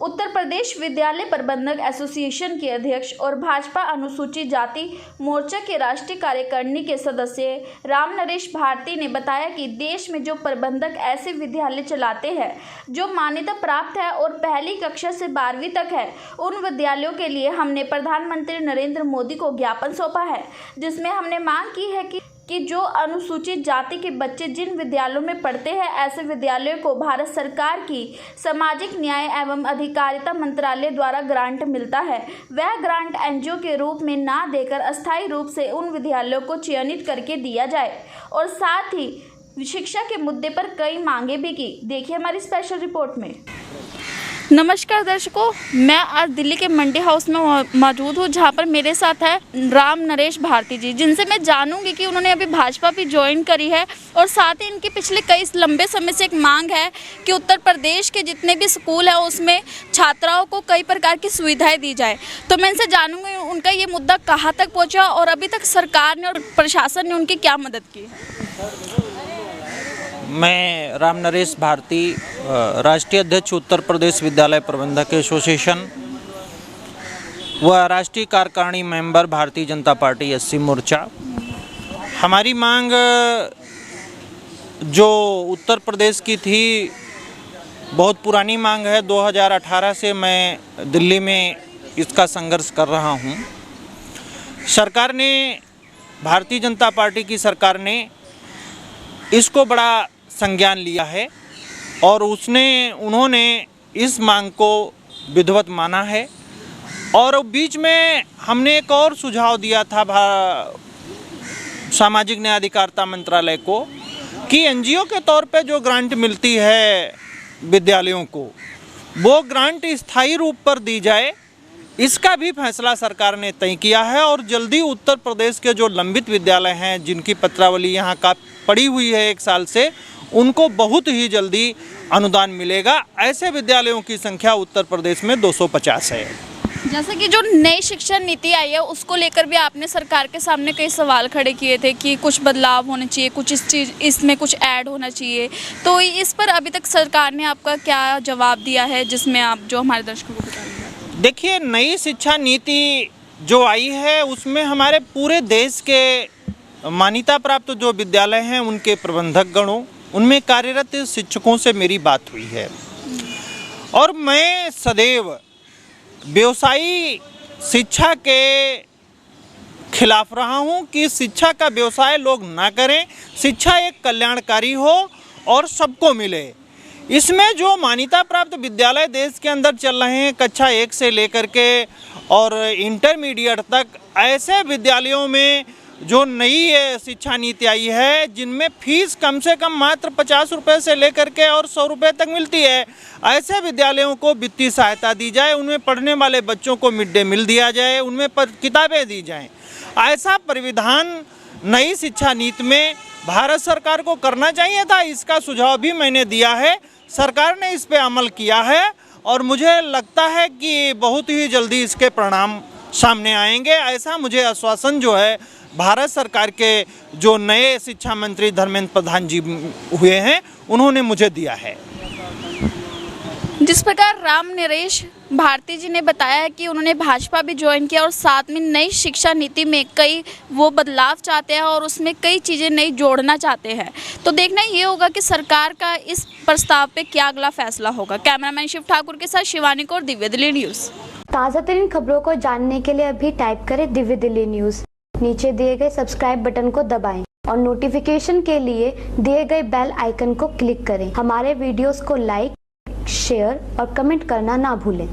उत्तर प्रदेश विद्यालय प्रबंधक एसोसिएशन के अध्यक्ष और भाजपा अनुसूचित जाति मोर्चा के राष्ट्रीय कार्यकारिणी के सदस्य राम नरेश भारती ने बताया कि देश में जो प्रबंधक ऐसे विद्यालय चलाते हैं जो मान्यता प्राप्त है और पहली कक्षा से 12वीं तक है, उन विद्यालयों के लिए हमने प्रधानमंत्री नरेंद्र मोदी को ज्ञापन सौंपा है, जिसमें हमने मांग की है कि जो अनुसूचित जाति के बच्चे जिन विद्यालयों में पढ़ते हैं, ऐसे विद्यालयों को भारत सरकार की सामाजिक न्याय एवं अधिकारिता मंत्रालय द्वारा ग्रांट मिलता है, वह ग्रांट एनजीओ के रूप में ना देकर अस्थायी रूप से उन विद्यालयों को चयनित करके दिया जाए। और साथ ही शिक्षा के मुद्दे पर कई मांगे भी की। देखिए हमारी स्पेशल रिपोर्ट में। नमस्कार दर्शकों, मैं आज दिल्ली के मंडी हाउस में मौजूद हूँ, जहाँ पर मेरे साथ है राम नरेश भारती जी, जिनसे मैं जानूंगी कि उन्होंने अभी भाजपा भी ज्वाइन करी है और साथ ही इनकी पिछले कई लंबे समय से एक मांग है कि उत्तर प्रदेश के जितने भी स्कूल हैं उसमें छात्राओं को कई प्रकार की सुविधाएं दी जाए। तो मैं इनसे जानूंगी उनका ये मुद्दा कहाँ तक पहुँचा और अभी तक सरकार ने और प्रशासन ने उनकी क्या मदद की है। मैं राम नरेश भारती, राष्ट्रीय अध्यक्ष उत्तर प्रदेश विद्यालय प्रबंधक एसोसिएशन व राष्ट्रीय कार्यकारिणी member Bharatiya Janata party SC मोर्चा। हमारी मांग जो उत्तर प्रदेश की थी बहुत पुरानी मांग है। 2018 से मैं दिल्ली में इसका संघर्ष कर रहा हूँ। सरकार ने, भारतीय जनता पार्टी की सरकार ने इसको बड़ा संज्ञान लिया है और उन्होंने इस मांग को विधिवत माना है। और बीच में हमने एक और सुझाव दिया था सामाजिक न्याय अधिकारिता मंत्रालय को कि एनजीओ के तौर पे जो ग्रांट मिलती है विद्यालयों को, वो ग्रांट स्थायी रूप पर दी जाए। इसका भी फैसला सरकार ने तय किया है और जल्दी उत्तर प्रदेश के जो लंबित विद्यालय हैं, जिनकी पत्रावली यहाँ का पड़ी हुई है 1 साल से, उनको बहुत ही जल्दी अनुदान मिलेगा। ऐसे विद्यालयों की संख्या उत्तर प्रदेश में 250 है। जैसे कि जो नई शिक्षा नीति आई है उसको लेकर भी आपने सरकार के सामने कई सवाल खड़े किए थे कि कुछ बदलाव होने चाहिए, कुछ इसमें कुछ ऐड होना चाहिए। तो इस पर अभी तक सरकार ने आपका क्या जवाब दिया है, जिसमें आप जो हमारे दर्शकों को बताइए। देखिए, नई शिक्षा नीति जो आई है उसमें हमारे पूरे देश के मान्यता प्राप्त जो विद्यालय हैं उनके प्रबंधक गणों, उनमें कार्यरत शिक्षकों से मेरी बात हुई है और मैं सदैव व्यवसायी शिक्षा के खिलाफ रहा हूं कि शिक्षा का व्यवसाय लोग ना करें। शिक्षा एक कल्याणकारी हो और सबको मिले। इसमें जो मान्यता प्राप्त विद्यालय देश के अंदर चल रहे हैं कक्षा 1 से लेकर के और इंटरमीडिएट तक, ऐसे विद्यालयों में जो नई शिक्षा नीति आई है जिनमें फीस कम से कम मात्र 50 रुपये से लेकर के और 100 रुपये तक मिलती है, ऐसे विद्यालयों को वित्तीय सहायता दी जाए, उनमें पढ़ने वाले बच्चों को मिड डे मील दिया जाए, उनमें किताबें दी जाएं। ऐसा परिविधान नई शिक्षा नीति में भारत सरकार को करना चाहिए था। इसका सुझाव भी मैंने दिया है, सरकार ने इस पर अमल किया है और मुझे लगता है कि बहुत ही जल्दी इसके परिणाम सामने आएंगे। ऐसा मुझे आश्वासन जो है भारत सरकार के जो नए शिक्षा मंत्री धर्मेंद्र प्रधान जी हुए हैं उन्होंने मुझे दिया है। जिस प्रकार राम नरेश भारती जी ने बताया है कि उन्होंने भाजपा भी ज्वाइन किया और साथ में नई शिक्षा नीति में कई वो बदलाव चाहते हैं और उसमें कई चीज़ें नई जोड़ना चाहते हैं। तो देखना ये होगा कि सरकार का इस प्रस्ताव पे क्या अगला फैसला होगा। कैमरामैन शिव ठाकुर के साथ शिवानी कौर, दिव्य दिल्ली न्यूज़। ताज़ा तरीन खबरों को जानने के लिए अभी टाइप करें दिव्य दिल्ली न्यूज़। नीचे दिए गए सब्सक्राइब बटन को दबाएं और नोटिफिकेशन के लिए दिए गए बेल आइकन को क्लिक करें। हमारे वीडियोस को लाइक, शेयर और कमेंट करना ना भूलें।